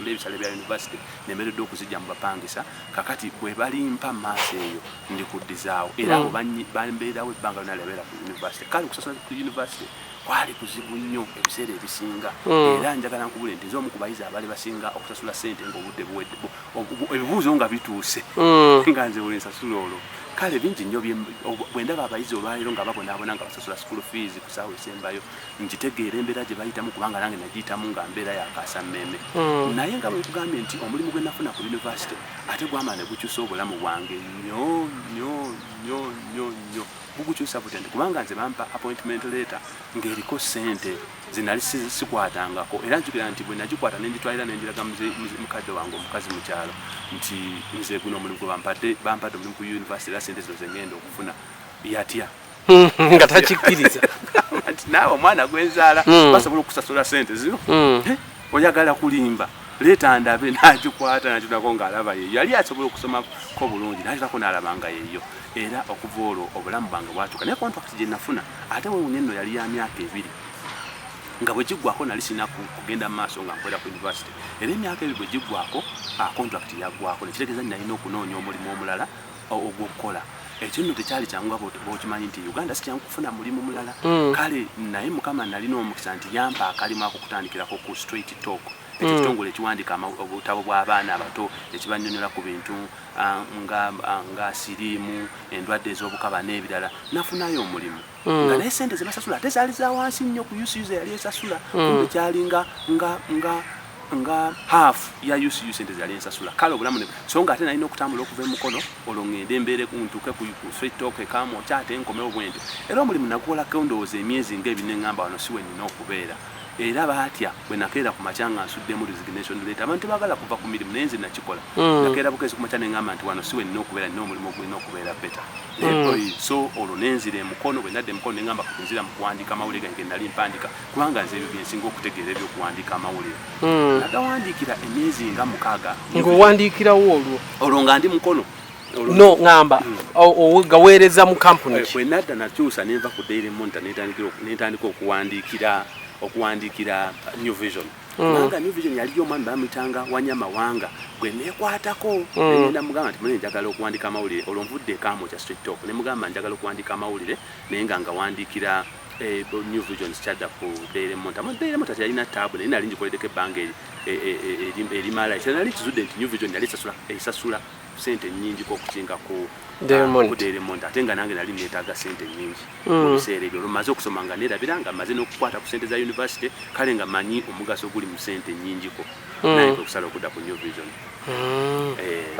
B: ebisale bya yunivasite nemereddwa okuzijja mu bapangisa kakati bwe balimpa maaso eyo ndikuddizaawo era abo bambeerawo ebbanga lyonna lyabeera ku yunivasite kale okusasula ku yunivasite kwali kuzibu nnyo ebiseera ebisinga era njagala nkubule nti nze omu ku bayizi abaali basinga okusasula ssente ng'obudde buwedde ebibuuzo nga bituuse nga nze bwe nsasula olwo kale bingi nnyo bwe ndaba abayizi olwaleero nga babonaabona nga basasula school fees ku ssaawa esembayo nkitegeera embeera gye bayitamu kubanga nange nagiyitamu nga mbeera yakaasa mmemme naye nga bwe nkugambye nti omulimu gwe nafuna ku yunivasite ate gwamala ne gukyusa obulamu bwange nnyo bugukyusa butya nti kubanga nze bampa appointment letter ng'eriko ssente zinali sikwatangako era njukira nti bwe nagikwata nenjitwalira nenjiraga mukadde wange omukazi mu kyalo nti nze guno omulimu gwe bampadde omulimu ku yunivasite era ssente zo zengenda okufuna yatya
A: nga takikkiriza
B: nti naawe omwana gwenzaala basobola okusasula ssente zino oyagala kulimba leeta ndabe nagikwata nakinako ng'alaba yeyo yali asobola okusomako bulungi nakitako n'alabanga yeyo era okuva olwo obulamu bwange bwatuuka naye contract gye nafuna ate wewunya enno yali ya myaka 2 nga bwe giggwako nali sina kugenda mu maaso nga nkolera ku yunivasite era emyaka 2 bwe giggwako contract yaggwako nekitegeeza nti nalina okunoonya omulimu omulala ogw'okukola ekyo nno tekyali kyangu nga bw'okimanyi nti Uganda si kyangu kufuna mulimu mulala kale naye Mukama nalina omukisa nti yampa akalimu akokutandikirako ku Straight Talk ekyo kitongole ekiwandika obutabo bw'abaana abato ekibannyonnyola ku bintu nga siriimu endwadde ez'obukaba n'ebirala nafunayo omulimu nga naye ssente ze basasula ate zaali za wansi nnyo ku UCU ze yali esasula kumbe kyali nga nga half ya UCU sente zali ensasula kale obulamu so nga ate nalina okutambula okuva emukono olwo ngende mbeere kuntuke ku Sweet Talk ekamo kyate enkome obwende era omulimu nagukolako ndowooza emyezi ng'ebiri ne ngamba wano si we nnina okubeera era baatya bwe nakeera ku makya nga nsuddemu resignation letter abantu tebagala kuva ku mirimu naye nze nakikola nakeera bukeezi ku makya ne ngamba nti wano si we nnina okubeera nnina omulimu ogulina okubeera beta so olwo nenzira emukono bwe nadda emukono ne ngamba kunzira mu kuwandiika amawulire gange nali mpandika kubanga nze ebyo byensinga okutegeera ebyokuwandiika amawulire nagawandiikira emyezi nga 6
A: ng'owandiikirawo
B: olwo nga ndi mukono
A: no ngamba gaweereza mu company
B: bwe nadda nakyusa nenva ku Daily Monitor netandika okuwandiikira New Vision kubanga New Vision yaliyo omwami bamuyitanga Wanyama Wanga gwe neekwatako negenda mugamba nti mune njagala okuwandiika amawulire olwo nvudde ekamo kya Street Talk ne mugamba njagala okuwandiika amawulire naye nga ngawandiikira New Vision kyadda ku Daily Monitor Daily Monitor yalina taabu naye nali ngikoleddeko ebbanga erimala nali kizudde nti New Vision yali esasula sente nyingi okukinga ku Daily Monitor ate nga nange nali neetaaga sente nyingi mu biseera ebyo lumaze okusoma nga neerabira nga maze n'okukwata ku sente za university kale nga manyi omugaso guli mu sente nyingiko naye okusala okudda ku New Vision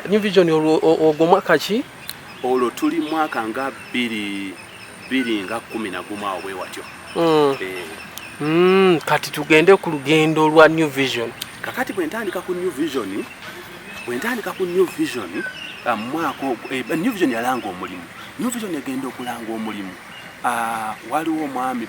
A: New Vision ogwo mwaka ki
B: olwo tuli mwaka nga 2011 awo bwe watyo
A: kati tugende ku lugendo lwa New Vision
B: kakati bwe ntandika ku New Vision mwaka New Vision yalanga omulimu New Vision yagenda okulanga omulimu waliwo omwami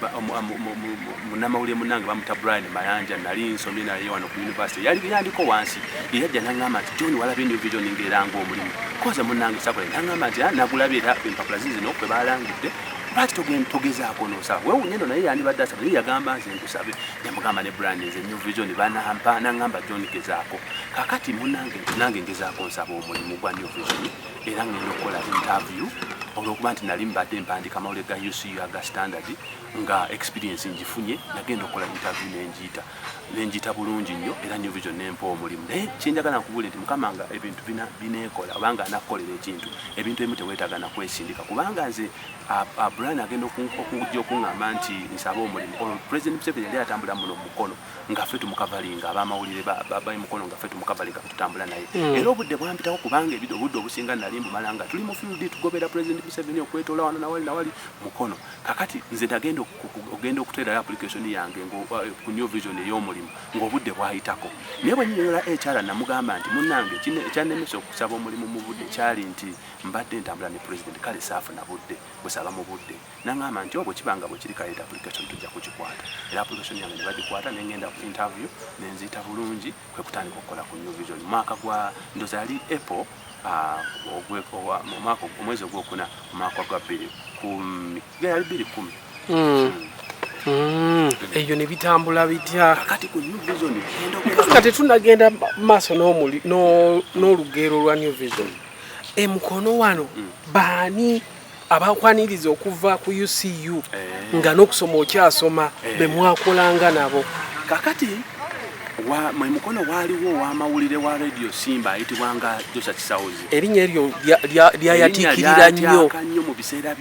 B: munamawulire munange bamuta Brian Mayanja nali nsomye naye wano ku university yandiko wansi yajja nangamba nti John walabye New Vision ng'eranga omulimu koza munange sakola nangamba nti nagulabye era empapula zino kwe balangidde lwaki togezaako noosaba wewe nyendo naye yandibadde asaba naye yagamba nze nkusabe yamugamba ne Brian nze New Vision banampa nangamba John gezaako kakati munange nange ngezaako nsaba omulimu gwa New Vision era ngenda okukola interview olwokuba nti nali mbadde mpandika amawulire ga UCU aga standard nga experience ngifunye nagenda okukola interview nenjita bulungi nnyo era New Vision nempa omulimu naye kyenjagala nkubuulire nti mukama nga ebintu bineekola obanga anakukolera ekintu ebintu ebimu teweetaaga nakwesindika kubanga nze Brian agenda okujja okuŋŋamba nti nsaba omulimu President Museveni yali atambula muno mukono nga ffe tumukavalinga abamawulire babayi mukono nga ffe tumukavalinga tutambula naye era obudde bwampitawo kubanga obudde obusinga nali mbumala nga tuli mu field tugobera President Museveni okwetoola wano nawali mukono kakati nze nagenda ogenda okuteerayo application yange ku New Vision ey'omulimu ng'obudde bwayitako naye bwe nyinyola HR namugamba nti munnange ekyannemesa okusaba omulimu mu budde kyali nti mbadde ntambula ne President kale saafuna budde busaba mu budde nangamba nti obwo kibanga bwe kiri kaleeta application tujja kukikwata era application yange ne bagikwata nengenda ku interview nenziyita bulungi kwe kutandika okukola ku New Vision mwaka gwa ndoza yali April omwezi ogwokuna omwaka gwa 2010
A: eyo ne bitambula bitya
B: kakati ku New Vision
A: nga tetunagenda maaso n'olugero lwa New Vision emukono wano baani abakwaniriza okuva ku UCU nga n'okusoma okyasoma be mwakolanga nabo
B: kakati mukono waaliwo ow'amawulire wa Radio Simba ayitibwanga Joshua Kisawuzi
A: erinnya eryo lyayatiikirira nnyo
B: mu biseera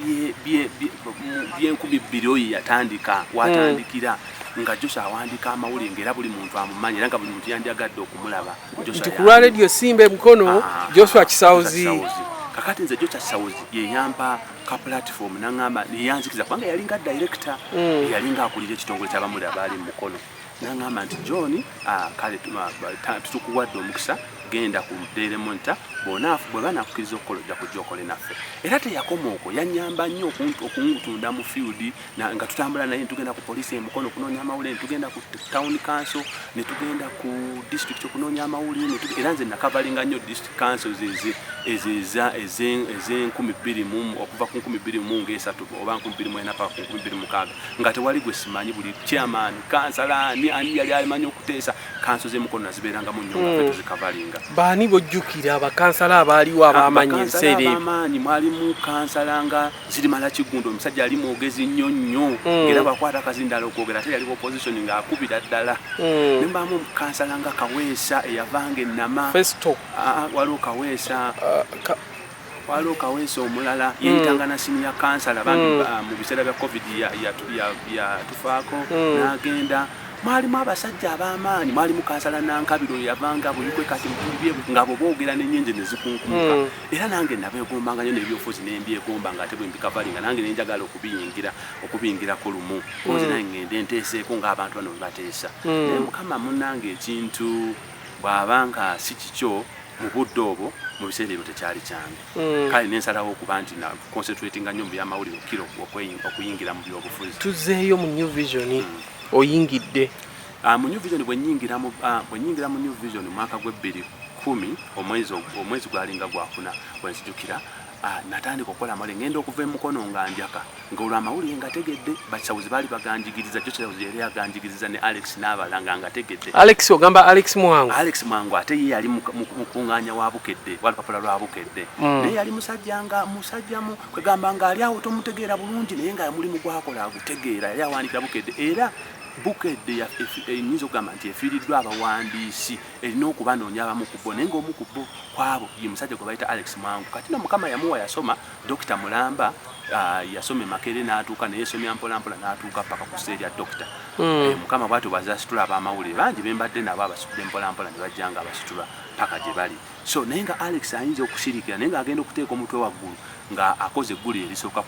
B: by'enkumi bbiri oyo yatandika watandikira nga Joshua awandiika amawulire ng'era buli muntu amumanyi era nga buli muntu yandyagadde okumulaba
A: nti ku lwa Radio Simba emukono Joshua Kisawuzi
B: kakati nze Joshua Kisawuzi yeyampa ka platform nangamba yeyanzikiza kubanga yalinga director yalinga akulira ekitongole ky'abamulira baali mu mukono nangamba nti John kale tukuwadde omukisa genda ku Daily Monitor bwe banakkiriza okukola ojja kujja okole naffe era teyakoma okwo yannyamba nnyo okuntunda mu field nga tutambula naye netugenda ku poliisi emukono okunoonya amawulire netugenda ku town council netugenda ku district okunoonya amawulire era nze nakavalinga nnyo district councils ez'e20 okuva ku 2023 oba 2024 paka ku 2026 nga tewali gwe simanyi buli chairman kansala ani yali alimanyi okuteesa councils emukono nazibeeranga mu nnyo nga ffe tuzikavalinga
A: baani bojjukira abakansala abaaliwo abamanyi enseera ebyo
B: mwalimu kansala nga Zirimala Kigundo omusajja ali mwogezi nnyo ng'era bakwata akazindala okwogera ate yaliwo opposition ng'akubira ddala nembamu kansala nga Kaweesa eyavanga ennama waliwo Kaweesa waliwo Kaweesa omulala yeyitanga na senior kansala bangi mu biseera bya COVID yatufaako n'agenda mwalimu abasajja ab'amaanyi, mwalimu Kansala Nankabiro yavanga buyikwe kati mutulibye ngabo boogera n'ennyenje ne zikunkumuka. Era nange nabeegombanga nnyo n'ebyobufuzi ne mbyegomba ng'ate bwe mbikavalinga nange ne njagala okubiyingirako lumu. Kozi naye ngende nteeseeko ng'abantu bano bwe bateesa. Naye Mukama munnange ekintu bw'abanga si kikyo mu budde obwo mu biseera ebyo tekyali kyange. Kale nensalawo okuba nti na concentratinga nnyo mu byamawulire kiro okuyingira mu byobufuzi.
A: Tuzeeyo mu New Vision oyingidde.
B: Mu New Vision bwe nnyingira mu New Vision mu mwaka gw'2010 omwezi gwalinga gwakuna bwe nzijukira natandika okukola amawulire ngenda okuva emukono nga njaka ng'olwo amawulire ngategedde bakisawuzi baali baganjigiriza Joseph yali aganjigiriza ne Alex n'abalanga ngategedde.
A: Alex ogamba Alex Mwangu
B: ate ye yali mu kuŋŋaanya wa Bukedde walupapula lwa Bukedde naye yali musajjamu kwegamba nga ali awo tomutegeera bulungi naye nga mulimu gwakola agutegeera yali awandiikira Bukedde era Bukedde eyinza okugamba nti efiiriddwa abawandiisi erina okubanoonya abamu ku bo naye ng'omu ku bo kwabo ye musajja gwe bayita Alex Mwangu. Kati no Mukama yamuwa yasoma Dr. Mulamba yasoma Makerere n'atuuka naye yasomya mpolampola n'atuuka paka ku sseeri ya Dr. Mukama bw'atyo bazasitula ab'amawulire bangi be mbadde nabo abasitula mpolampola ne bajja nga abasitula paka gye bali. So naye nga Alex ayinza okusirikira naye ng'agenda okuteeka omutwe waggulu nga akoze eggulu erisooka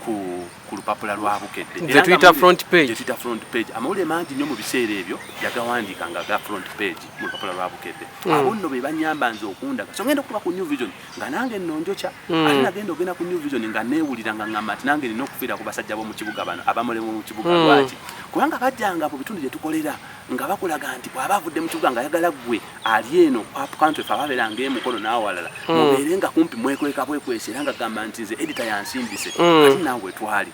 B: ku lupapula lwa Bukedde.
A: The Twitter front page.
B: Amawulire mangi nnyo mu biseera ebyo yagawandiika nga ga front page mu lupapula lwa Bukedde. Abo nno be banyamba nze okundaga. So ngenda okuba ku New Vision nga nange nnonjokya ate nagenda ogenda ku New Vision nga neewulira nga ŋŋamba nti nange nina okufiira ku basajja b'omu kibuga bano abamulemu mu kibuga lwaki kubanga bajjanga mu bitundu gye tukolera nga bakulaga nti bw'aba avudde mu kibuga nga ayagala ggwe ali eno kantu efe ababeeranga emukono n'awalala mubeere nga kumpi mwekweka bwekwese era nga gamba nti nze edita yansimbise kati naawe twali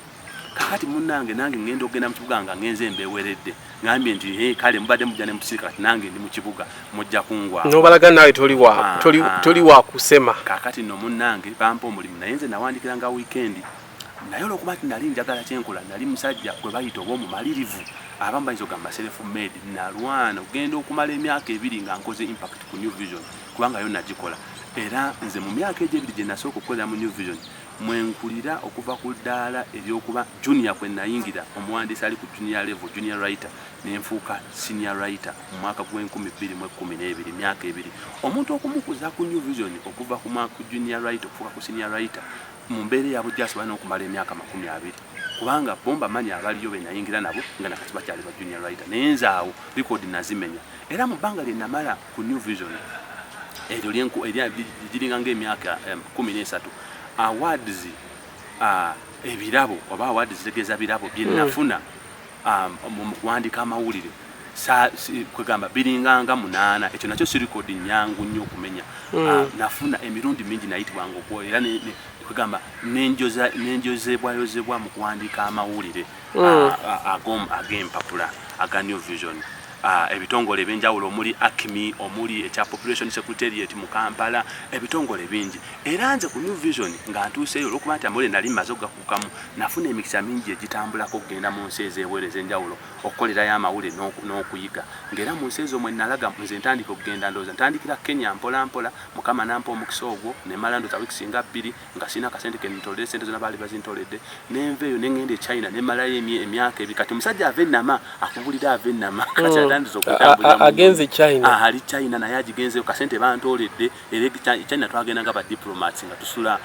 B: kakati munnange nange ngenda okugenda mu kibuga nga ngenze embeeweredde ngambye nti kale mubadde mujja ne mutusirika kati nange ndi mu kibuga mujja kungwa
A: n'obalaga nawe toli wa kusema
B: kakati nno munnange bampa omulimu naye nze nawandikiranga wiikendi naye olwokuba nti nali njagala kyenkola nali musajja gwe bayita oba omumalirivu abamu bayinza ogamba self made nalwana ogenda okumala emyaka 2 nga nkoze impact ku New Vision kubanga yo nagikola era nze mu myaka egyo 2 gye nasooka okukolera mu New Vision mwenkulira okuva ku ddaala eryokuba junior kwe nayingira omuwandiisi ali ku junior level junior writer nenfuuka senior writer mu mwaka gw'2012 myaka 2 omuntu okumukuza ku New Vision okuva ku junior writer okufuuka ku senior writer mu mbeera ya bujjaasi balina okumala emyaka 20 kubanga bomba manyi abaliyo be nayingira nabo nga nakati bakyali ba junior writer naye nze awo record nazimenya era mu bbanga lye namala ku New Vision eryo liringa ng'emyaka 13 awards ebirabo oba awards zitegeeza birabo bye nafuna mu kuwandika amawulire kwegamba biringanga 8 ekyo nakyo si record nyangu nnyo okumenya nafuna emirundi mingi nayitibwanga okwo era kwegamba nenjozebwayozebwa mu kuwandika amawulire ag'empapula aga New Vision ebitongole ebyenjawulo omuli ACMI omuli ekya Population Secretariat mu Kampala ebitongole bingi era nze ku New Vision nga ntuuseeyo olwokuba nti amawulire nali mmaze okugakukamu nafuna emikisa mingi egitambulako okugenda mu nsi ez'ebweru ez'enjawulo okukolerayo amawulire n'okuyiga ng'era mu nsi ezo mwe nalaga nze ntandika okugenda ndowooza ntandikira Kenya mpolampola Mukama nampa omukisa ogwo ne mala ndowooza wiiki singa 2 nga sina akasente ke ntoledde sente zonna baali bazintoledde nenveeyo ne ngenda e China ne malayo emyaka 2 kati omusajja ave nnama akubulira ave nnama
A: agenze China
B: ali China naye agigenzeyo kasente bantoledde era China twagenda nga ba diplomats nga tusula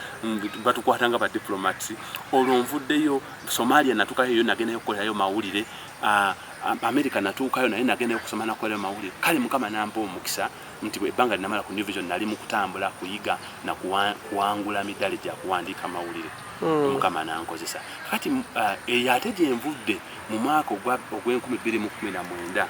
B: batukwata nga ba diplomats olwo nvuddeyo Somalia natukayo nagendayo okukolerayo mawulire America natuukayo naye nagendayo okusoma nakolerayo mawulire kale Mukama nampa omukisa nti ebbanga linamala ku New Vision nali mu kutambula kuyiga na kuwangula midali gya kuwandiika mawulire Mukama nankozesa kati ate gye nvudde mu mwaka ogw'2019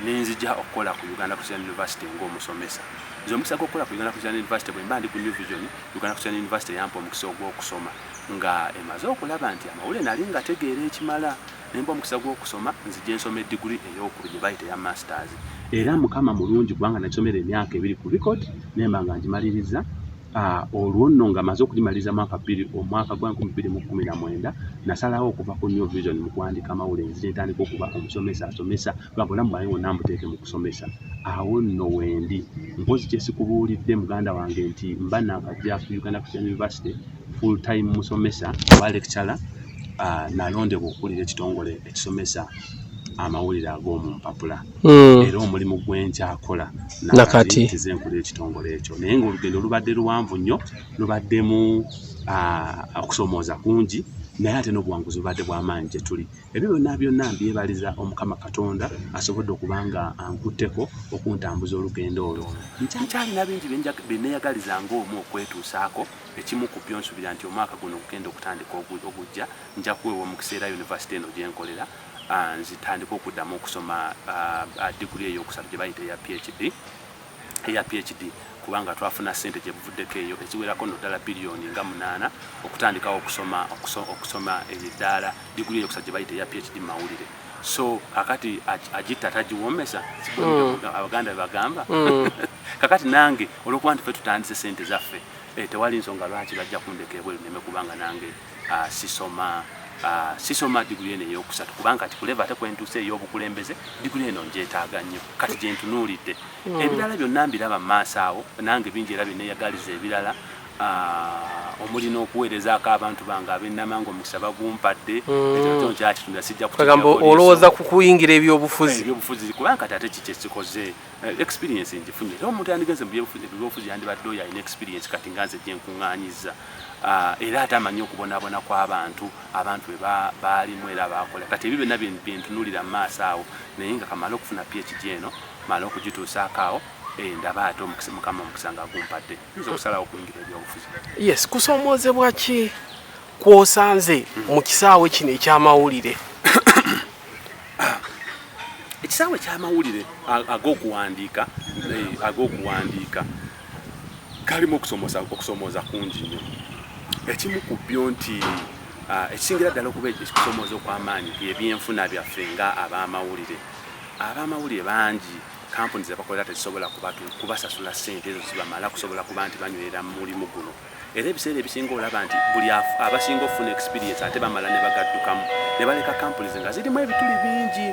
B: nenzija okukola ku Uganda Christian University ng'omusomesa nze omukisa gw'okukola ku Uganda Christian University bwe mba ndi ku New Vision Uganda Christian University yampa omukisa ogw'okusoma nga emaze okulaba nti amawulire nali nga tegeera ekimala nemba omukisa gw'okusoma nzija ensoma eddiguli ey'okulu gye bayita ya masters era Mukama mulungi kubanga nasomera emyaka 2 ku record nemba nga ngimaliriza olwo nno nga maze okulimaliza omwaka gwa 2019 nasalawo okuva ku New Vision mu kuwandika amawulire nzija ntandika okuba omusomesa asomesa kubanga olamu bwange wonna mbuteeke mu kusomesa awo nno wendi mpozi kyesikubuulidde muganda wange nti mba nakajja ku Uganda Christian University full time musomesa wa lecturer nalondebwa okukulira ekitongole ekisomesa amawulire ag'omumpapula era omulimu gwenkyakola
A: nakati
B: tizenkula ekitongole ekyo naye ng'olugendo lubadde luwanvu nnyo lubaddemu okusomooza kungi naye ate n'obuwanguzi bubadde bw'amaanyi gye tuli ebyo byonna mbyebaliza omukama katonda asobodde okubanga ankutteko okuntambuza olugendo olwo nkyalina bingi byeneyagaliza ng'omu okwetuusaako ekimu ku byo nsubira nti omwaka guno ogugenda okutandika ogujja nja kuweebwa mu kiseera yunivasite eno gye nkolera nzitandika okuddamu okusoma diguli ey'okusatu gye bayita eya phd kubanga twafuna ssente gye buvuddeko eyo eziwerako ddala biliyoni nga 8 okutandikawo okusoma eddaala diguli ey'okusatu gye bayita eya phd mu mawulire so kakati agitta tagiwomesa abaganda bagamba kakati nange olwokuba nti ffe tutandise ssente zaffe tewali nsonga lwaki bajja kundeka ebweru neme kubanga nange sisoma diguli eno ey'okusatu kubanga kati kuleva ate kwentuuse ey'obukulembeze diguli eno njeetaaga nnyo kati gye ntunuulidde ebirala byonna mbiraba mu maaso awo nange bingi era bineyagaliza ebirala omuli n'okuweerezaako abantu bange ab'ennamanga omukisa bagumpadde ekyo kyakitunda sijja
A: kugamba olowooza ku kuyingira ebyobufuzi
B: kubanga kati ate kiki ekikoze experience ngifunye era omuntu yandigenze mu byobufuzi yandibadde oyo alina experience kati nga nze gye nkuŋŋaanyiza era ate amanyi okubonaabona kw'abantu bwe baalimu era baakola kati ebyo byonna byentunuulira mu maaso awo naye nga kamala okufuna phd eno mala okugituusaako awo ndaba ate mukama omukisa nga agumpadde nza okusalawo okuyingira ebyobufuzi
A: yes kusomoozebwa ki kwosanze mu kisaawe kino ekyamawulire
B: ekisaawe kyamawulire ag'okuwandiika kalimu okusomooza kungi nnyo ekimu ku byo nti ekisingira ddala okuba ekusomooza okw'amaanyi byebyenfuna byaffe nga ab'amawulire bangi kampuni zebakolera tezisobola kubasasula ssente ezo zibamala kusobola kuba nti banywerera mu mulimu guno era ebiseera ebisinga olaba nti buli abasinga okufuna experience ate bamala ne bagaddukamu ne baleka kampuni nga zirimu ebituli bingi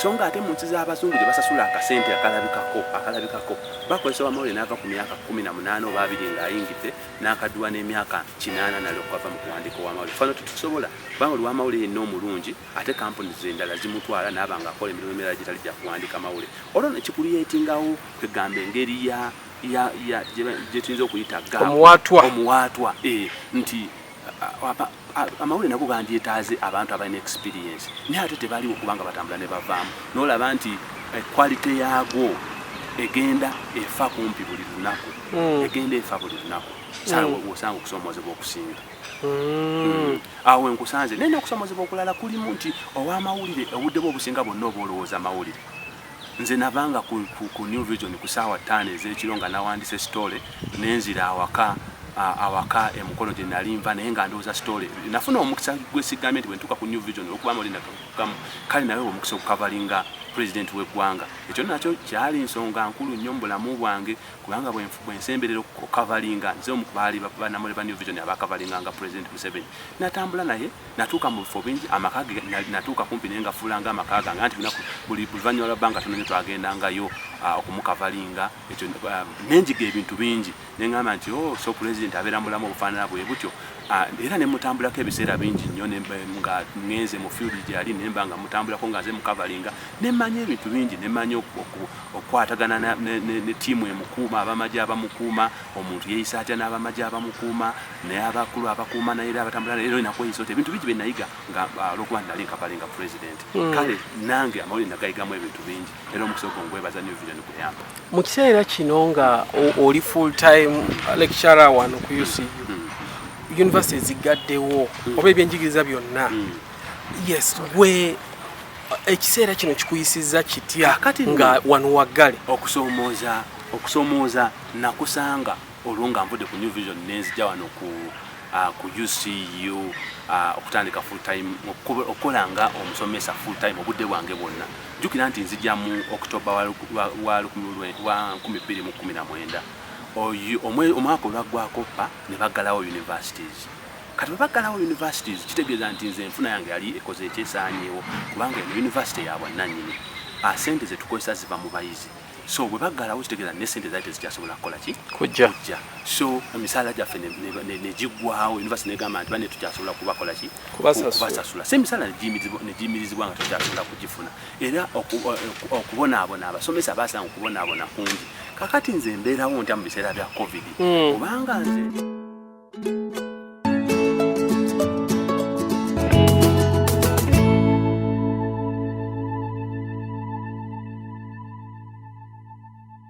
B: so nga ate mu nsi z'abazungu gye basasula akasente akalabikako bakozesa wamawulire n'ava ku myaka 18 oba 2 ng'ayingidde n'akadduwa n'emyaka 8 nalyo kwava mu kuwandiika owamawulire fano tetusobola kubanga oli wamawulire yenna omulungi ate kampuni zendala zimutwala n'aba nga akola emirimu emirala gitali gya kuwandiika mawulire olwo nekikuliyetingawo kwegamba engeri gye tuyinza okuyita omuwaatwa nti amawulire nago gandyetaaze abantu abalina experience naye ate tebaliwo kubanga batambula ne bavaamu n'olaba nti quality yaagwo egenda efa kumpi buli lunaku osanga okusomoozebwa okusinga awo enkusanze naye n'okusomoozebwa okulala kulimu nti ow'amawulire obudde bwe obusinga bwonna oba olowooza amawulire nze navanga ku New Vision ku ssaawa 5 ez'ekiro nga nawandise sitole nenzira awaka emukolo gye nali nva naye nga ndowooza sitole nafuna omukisa gw'esigamye nti bwe ntuuka ku New Vision olwokuba amawulire nagamu kale nawe omukisa okukavalinga pulezidenti w'eggwanga ekyo nakyo kyali nsonga nkulu nnyo mu bulamu bwange kubanga bwe nsemberera okukavalinga nze omu baali banamule ba New Vision abakavalinganga pulezidenti Museveni natambula naye natuuka mu bifo bingi amaka ge natuuka kumpi naye nga fuulanga amaka gange anti buli luvannyuma lwa bbanga tono nnyo twagendangayo okumukavalinga ekyo nenjiga ebintu bingi neŋŋamba nti so pulezidenti abeera mulamu obufaanana bwe butyo era ne mutambulako ebiseera bingi nnyo nga ngenze mu field gye yali nemba nga mutambulako nga nze mukavalinga nemanya ebintu bingi nemanya okukwatagana ne tiimu emukuuma abamagye abamukuuma omuntu yeeyisa atya n'abamagye abamukuuma naye abakulu abakuuma naye era abatambula era enakweyisa oti ebintu bingi bye nayiga nga olwokuba nali nkavalinga pulezidenti kale nange amawulire nagayigamu ebintu bingi era omukisa ogwo ngwebaza New Vision kuyamba
A: mu kiseera kino nga oli full time lecturer wano ku UCU university zigaddewo oba ebyenjigiriza byonna yes gwe ekiseera kino kikuyisizza kitya nga wano waggale
B: okusomooza nakusanga olwo nga nvudde ku New Vision nenzija wano ku UCU okutandika full time okukola nga omusomesa full time obudde bwange bwonna jjukira nti nzija mu October wa 2019 omwaka olwaggwako ppa ne baggalawo universities kati baggalawo universities kitegeeza nti nze enfuna yange yali ekoze ekyesaanyeewo kubanga eno university ya bwannannyini sente ze tukozesa ziva mu bayizi so bwe baggalawo kitegeeza ne ssente zaite zikyasobola kukola ki
A: kujja
B: so emisaala gyaffe ne giggwawo university negamba nti bane tukyasobola kubakola ki kubasasula so emisaala ne giyimirizibwa nga tukyasobola kugifuna era okubonaabona abasomesa basanga okubonaabona kungi kakati nze mbeerawo ntya mu biseera bya covid kubanga nze